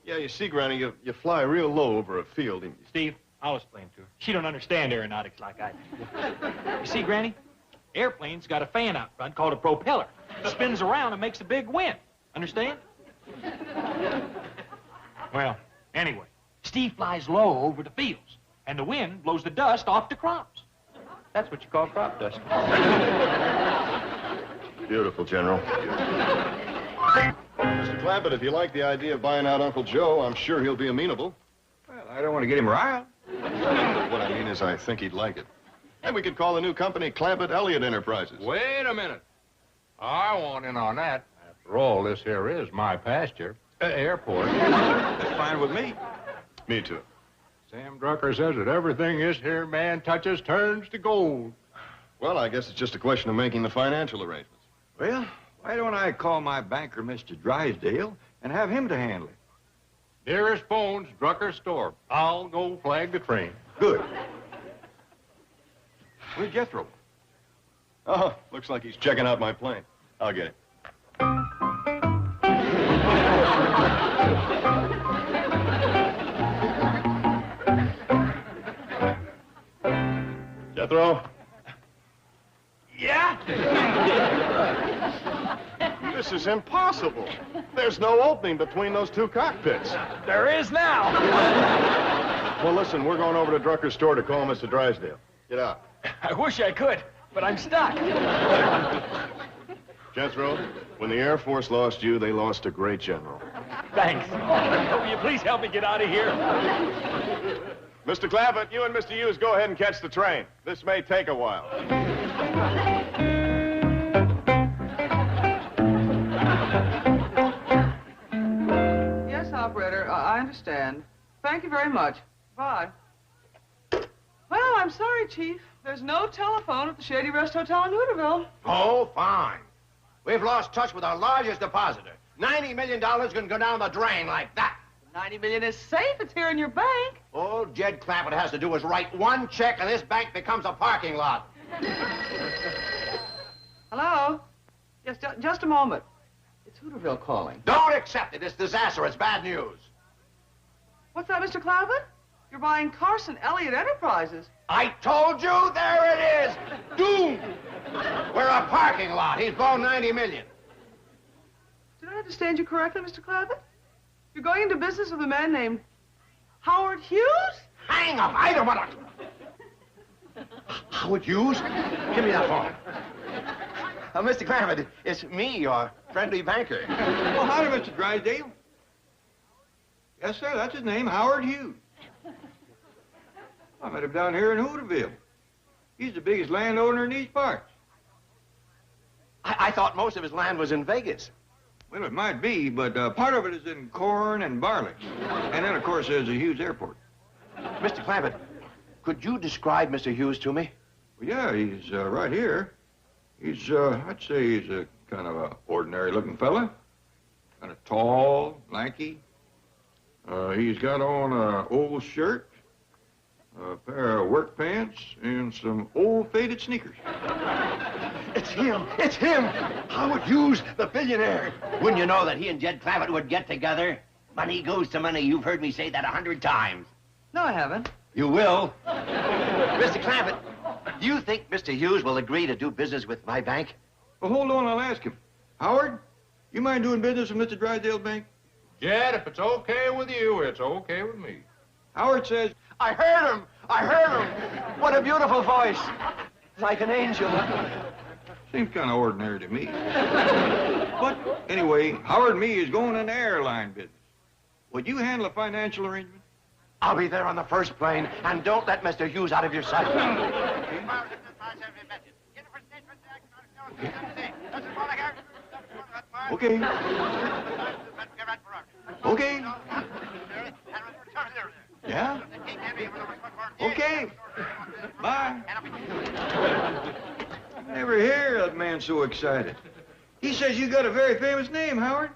Yeah, you see, Granny, you fly real low over a field. And Steve, I'll explain to her. She don't understand aeronautics like I do. You see, Granny, airplane's got a fan out front called a propeller. Spins around and makes a big wind. Understand? Well, anyway, Steve flies low over the fields, and the wind blows the dust off the crops. That's what you call crop dusting. Beautiful, General. Mr. Clampett, if you like the idea of buying out Uncle Joe, I'm sure he'll be amenable. Well, I don't want to get him riled. What I mean is I think he'd like it. And we could call the new company Clampett Elliott Enterprises. Wait a minute. I want in on that. After all, this here is my pasture. Airport. That's fine with me. Me too. Sam Drucker says that everything this here man touches turns to gold. Well, I guess it's just a question of making the financial arrangements. Well, why don't I call my banker, Mr. Drysdale, and have him to handle it? Nearest phone's Drucker's store. I'll go flag the train. Good. Where's Jethro? Oh, looks like he's checking out my plane. I'll get it. Jethro? Yeah? This is impossible. There's no opening between those two cockpits. There is now. Well, listen, we're going over to Drucker's store to call Mr. Drysdale. Get out. I wish I could, but I'm stuck. Jethro, When the Air Force lost you, they lost a great general. Thanks. Will you please help me get out of here? Mr. Clappett, you and Mr. Hughes go ahead and catch the train. This may take a while. Yes, operator, I understand. Thank you very much. Bye. Well, I'm sorry, Chief. There's no telephone at the Shady Rest Hotel in Hooterville. Oh, fine. We've lost touch with our largest depositor. $90 million can go down the drain like that. $90 million is safe. It's here in your bank. All Jed Clappett has to do is write one check and this bank becomes a parking lot. Hello? Yes, just a moment. It's Hooterville calling. Don't accept it. It's disaster. It's bad news. What's that, Mr. Clappett? You're buying Carson Elliott Enterprises. I told you, there it is. Doomed. We're a parking lot. He's blown $90 million. Did I understand you correctly, Mr. Clappett? You're going into business with a man named Howard Hughes? Hang up. I don't want to. Howard Hughes? Give me that phone. Mr. Clappett, it's me, your friendly banker. Oh, howdy, Mr. Drysdale. Yes, sir, that's his name, Howard Hughes. I met him down here in Hooterville. He's the biggest landowner in these parts. I thought most of his land was in Vegas. Well, it might be, but part of it is in corn and barley. And then, of course, there's a Hughes Airport. Mr. Clappett, could you describe Mr. Hughes to me? Well, yeah, he's right here. He's, I'd say he's a kind of a ordinary-looking fella. Kind of tall, lanky. He's got on an old shirt, a pair of work pants, and some old faded sneakers. It's him! It's him! Howard Hughes, the billionaire. Wouldn't you know that he and Jed Clappett would get together? Money goes to money. You've heard me say that 100 times. No, I haven't. You will. Mr. Clappett, do you think Mr. Hughes will agree to do business with my bank? Well, hold on, I'll ask him. Howard, you mind doing business with Mr. Drysdale's bank? Jed, if it's okay with you, it's okay with me. Howard says... I heard him! I heard him! What a beautiful voice. Like an angel. Seems kind of ordinary to me. But anyway, Howard and me is going in the airline business. Would you handle a financial arrangement? I'll be there on the first plane, and don't let Mr. Hughes out of your sight. Okay. Okay. Yeah? Okay. Bye. Never hear that man so excited. He says you got a very famous name, Howard.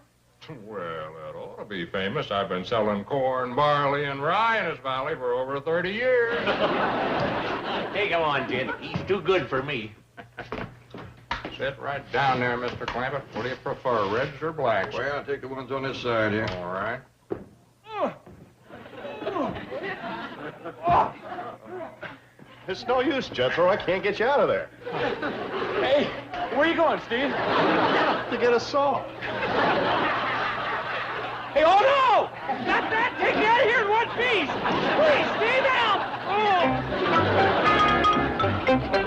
Well, that ought to be famous. I've been selling corn, barley, and rye in this valley for over 30 years. Hey, come on, Jed. He's too good for me. Sit right down there, Mr. Clappett. What do you prefer, reds or blacks? Well, I'll take the ones on this side here. All right. It's no use, Jethro. I can't get you out of there. Hey, where you going, Steve? To get a saw. Hey, oh no! Not that! Take me out of here in one piece! Please, Steve, help! Oh!